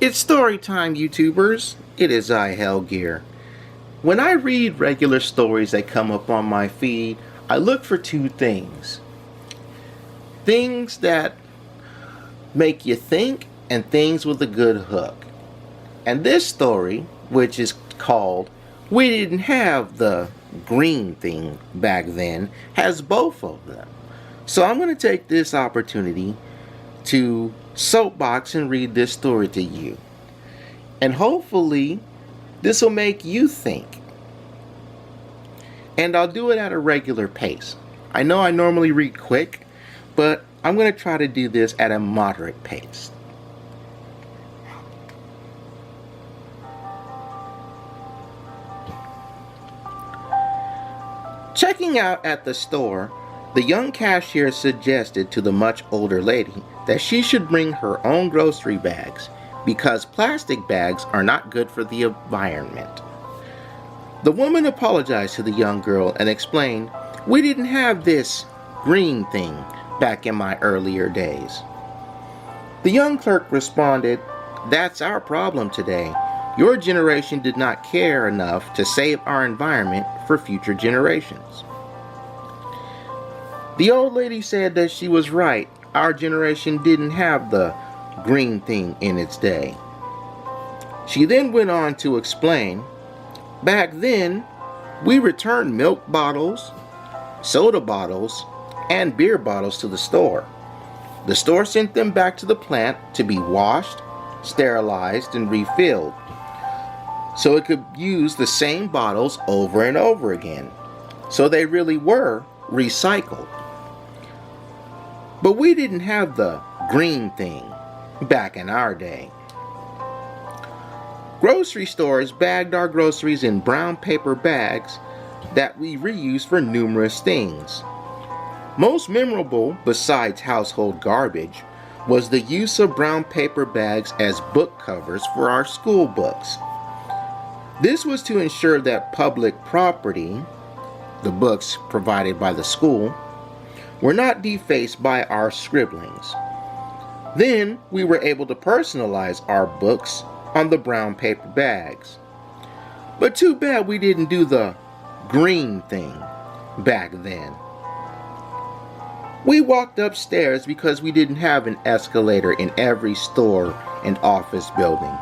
It's story time, YouTubers. It is I, Hellgear. When I read regular stories that come up on my feed, I look for two things. Things that make you think and things with a good hook. And this story, which is called We Didn't Have the Green Thing Back Then, has both of them. So I'm going to take this opportunity to soapbox and read this story to you. And hopefully this will make you think. And I'll do it at a regular pace. I know I normally read quick, but I'm going to try to do this at a moderate pace. Checking out at the store, the young cashier suggested to the much older lady that she should bring her own grocery bags because plastic bags are not good for the environment. The woman apologized to the young girl and explained, "We didn't have this green thing back in my earlier days." The young clerk responded, "That's our problem today. Your generation did not care enough to save our environment for future generations." The old lady said that she was right. Our generation didn't have the green thing in its day. She then went on to explain, back then, we returned milk bottles, soda bottles, and beer bottles to the store. The store sent them back to the plant to be washed, sterilized, and refilled, so it could use the same bottles over and over again. So they really were recycled. But we didn't have the green thing back in our day. Grocery stores bagged our groceries in brown paper bags that we reused for numerous things. Most memorable, besides household garbage, was the use of brown paper bags as book covers for our school books. This was to ensure that public property, the books provided by the school, were not defaced by our scribblings. Then we were able to personalize our books on the brown paper bags. But too bad we didn't do the green thing back then. We walked upstairs because we didn't have an escalator in every store and office building.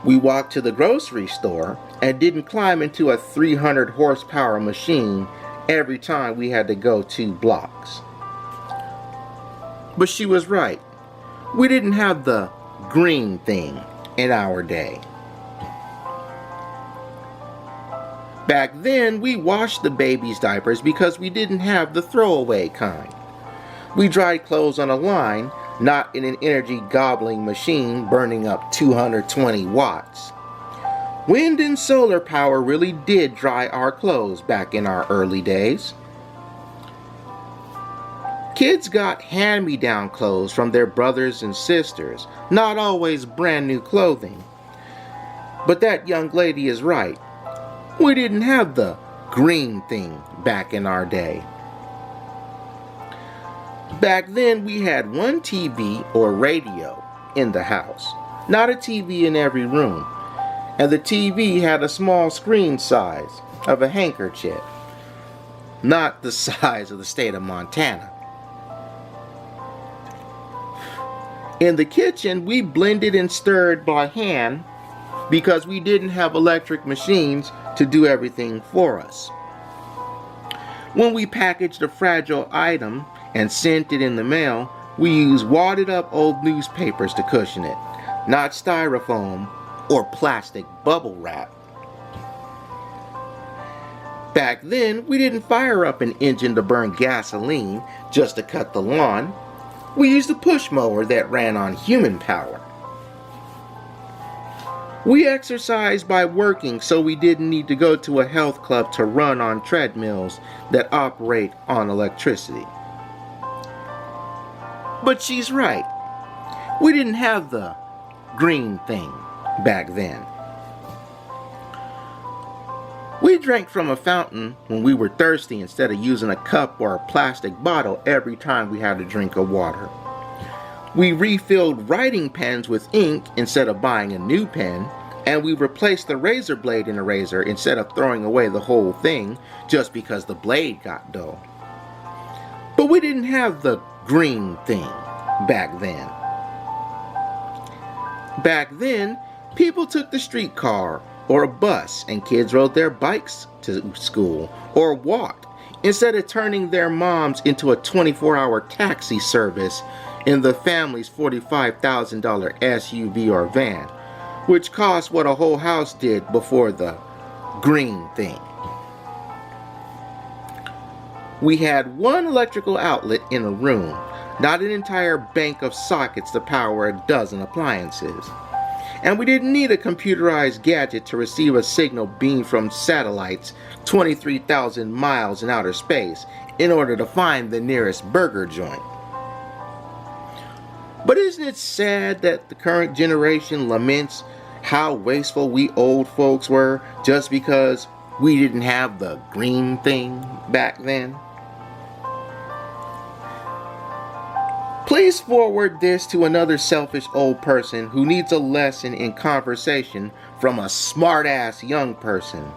We walked to the grocery store and didn't climb into a 300 horsepower machine every time we had to go 2 blocks. But she was right. We didn't have the green thing in our day. Back then, we washed the baby's diapers because we didn't have the throwaway kind. We dried clothes on a line, not in an energy-gobbling machine burning up 220 watts. Wind and solar power really did dry our clothes back in our early days. Kids got hand-me-down clothes from their brothers and sisters, not always brand new clothing. But that young lady is right. We didn't have the green thing back in our day. Back then, we had one TV or radio in the house, not a TV in every room. And the TV had a small screen size of a handkerchief, not the size of the state of Montana. In the kitchen, we blended and stirred by hand because we didn't have electric machines to do everything for us. When we packaged a fragile item and sent it in the mail, we used wadded up old newspapers to cushion it, not styrofoam or plastic bubble wrap. Back then, we didn't fire up an engine to burn gasoline just to cut the lawn. We used a push mower that ran on human power. We exercised by working, so we didn't need to go to a health club to run on treadmills that operate on electricity. But she's right. We didn't have the green thing back then. We drank from a fountain when we were thirsty instead of using a cup or a plastic bottle every time we had a drink of water. We refilled writing pens with ink instead of buying a new pen, and we replaced the razor blade in a razor instead of throwing away the whole thing just because the blade got dull. But we didn't have the green thing back then. Back then, people took the streetcar or a bus, and kids rode their bikes to school or walked instead of turning their moms into a 24-hour taxi service in the family's $45,000 SUV or van, which cost what a whole house did before the green thing. We had one electrical outlet in a room, not an entire bank of sockets to power a dozen appliances. And we didn't need a computerized gadget to receive a signal beamed from satellites 23,000 miles in outer space in order to find the nearest burger joint. But isn't it sad that the current generation laments how wasteful we old folks were just because we didn't have the green thing back then? Please forward this to another selfish old person who needs a lesson in conversation from a smart-ass young person.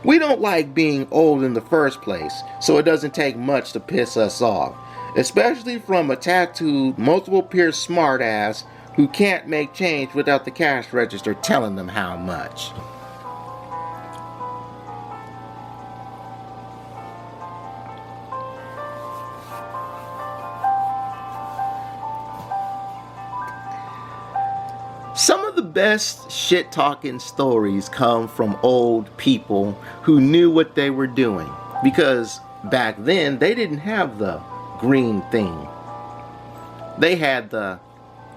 We don't like being old in the first place, so it doesn't take much to piss us off, especially from a tattooed, multiple-pierced smart-ass who can't make change without the cash register telling them how much. Some of the best shit-talking stories come from old people who knew what they were doing, because back then they didn't have the green thing. They had the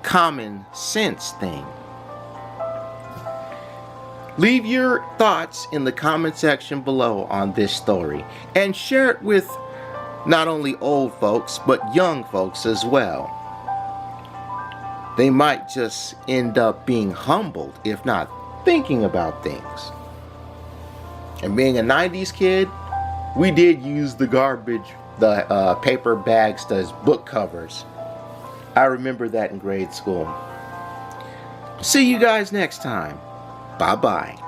common sense thing. Leave your thoughts in the comment section below on this story and share it with not only old folks but young folks as well. They might just end up being humbled, if not thinking about things. And being a 90s kid, we did use the paper bags as book covers. I remember that in grade school. See you guys next time. Bye-bye.